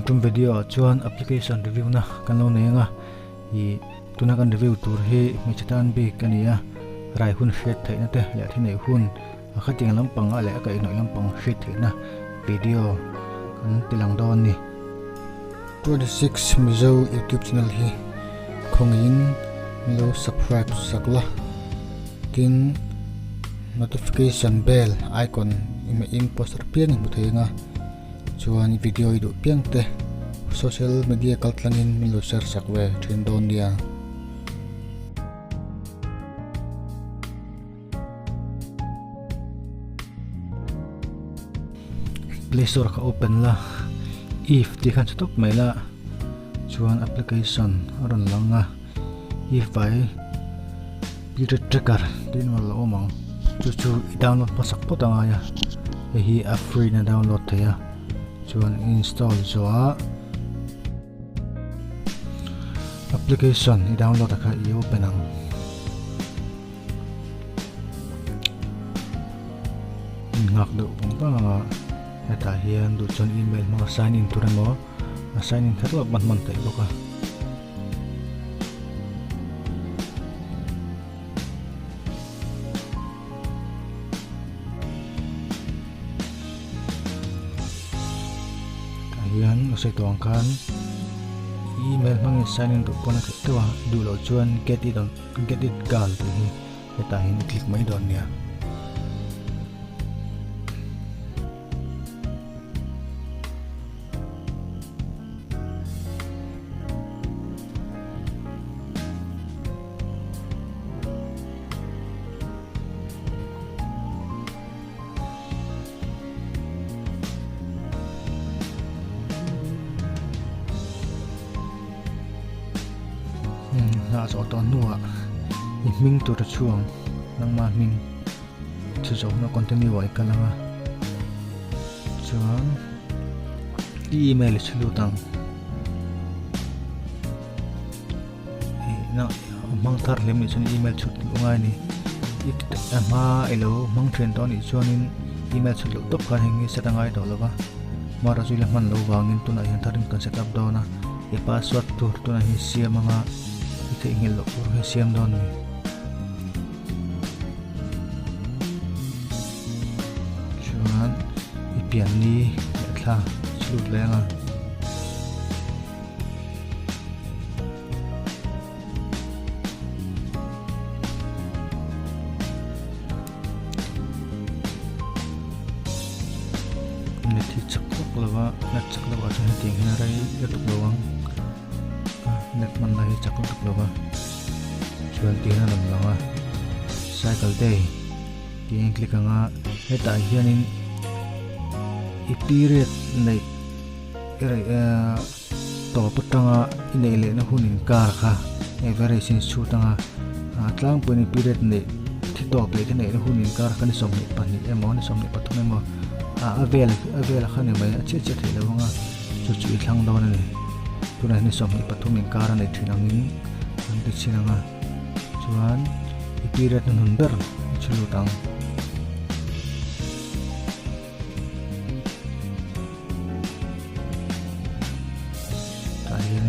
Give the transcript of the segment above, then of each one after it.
tum video chuan application review na kan lo nenga I tuna kan review tur hi mi chatan bik ania rai hun shet theina te le thinei hun khating lampang a le ka inoi lampang shet theina video kan tilang don ni 26 mizo YouTube channel hi khongin milo subscribe sakla tin notification bell icon ima in poster pian mu theinga chuan video idu piang te social media kaltlangin milo share sakwe thin don dia Play Store ka open la if ti khan stop mai la chuan application aron langa if by Peter Tracker din wala omang chu download pasak po tanga ya hi a free na download thaya chuan install zoa application I download ka I open ang ngak do pa nga eta hian du chon email mga sign in turan mo sign in khatwa man tai boka yan usai tuang kan email mang sign in tu pon ketwa du lo chuan get it gal tu hi eta hin click mai don nia na so to nuwa ming tu ra chuang nang ma ming chu zo na continue ai kalanga chuan email chulu tang na mang tar lem ni chun email chut lungai ni it ama elo mang tren to ni chuanin email chulu top ka hengi setangai do lova mara zui man lo wangin tuna yan tarin kan set up do na e password tur tuna hi sia mga ingil lo pur siam don ni chuan ipian ni thla chlut lenga ni thi chak lawa na chak lawa chu ting hina rai yatuk lawang net man lahi chakul tuklova chuan tina lam langa cycle day tiang click anga heta hianin I period nei to putanga inele na hunin kar kha everything shootanga tlang puni period nei thi to play nei na hunin kar kan som ni pani emo ni som ni pathum emo avel khane mai che thei lawanga chu thlang dawn ni tuna ni som ni pathum in kar nei thinangin an ti chinanga chuan I period nun ber chulu tang kain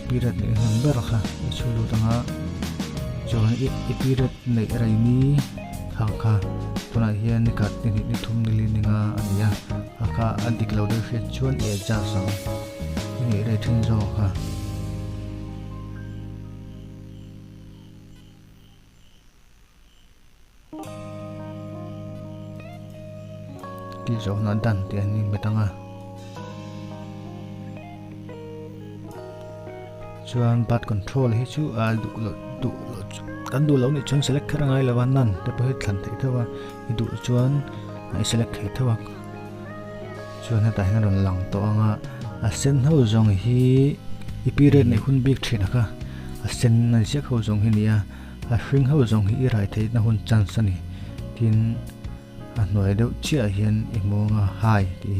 period ni nun ber kha chulu tanga chuan I period nei rai ni kha tuna hian ni kat ni thum ni linga ania kha adik lo de chuan e ja sang ni rai thin zo kha ti zo na dan ti ani metanga chuan bat control hi chu al du kan du lo ni chun select kharangai lawan nan te po hi thlan thei thawa I du chuan ai select thei thawa chuan heta hin ron lang to anga a sen ho zong hi I period nei hun big thina ka a sen na siak ho zong hi nia a hring ho zong hi rai thei na hun chance ani tin a noi deuh chia hian I monga hai ti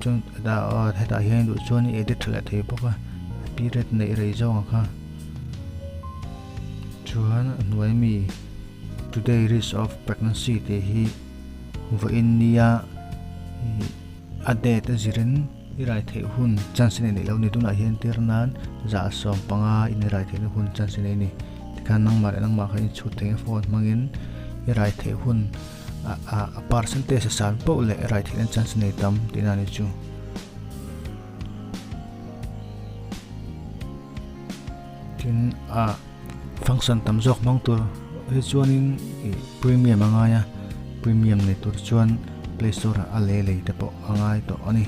chun da heta hian du chuan I edit thla thei boka period nei rei zong kha chuan noi mi today risk of pregnancy te hi va in nia ade ta zirin irai the hun chance nei lo ni tuna hian tirnan za som panga in rai the hun chance nei ni kan nang ma khain chute phone mangin irai the hun a percentage san po le rai the chance nei tam tinani chu tin function tam jok mang tur he chuanin premium anga ya premium nei tur chuan Play Store a le te po angai to ani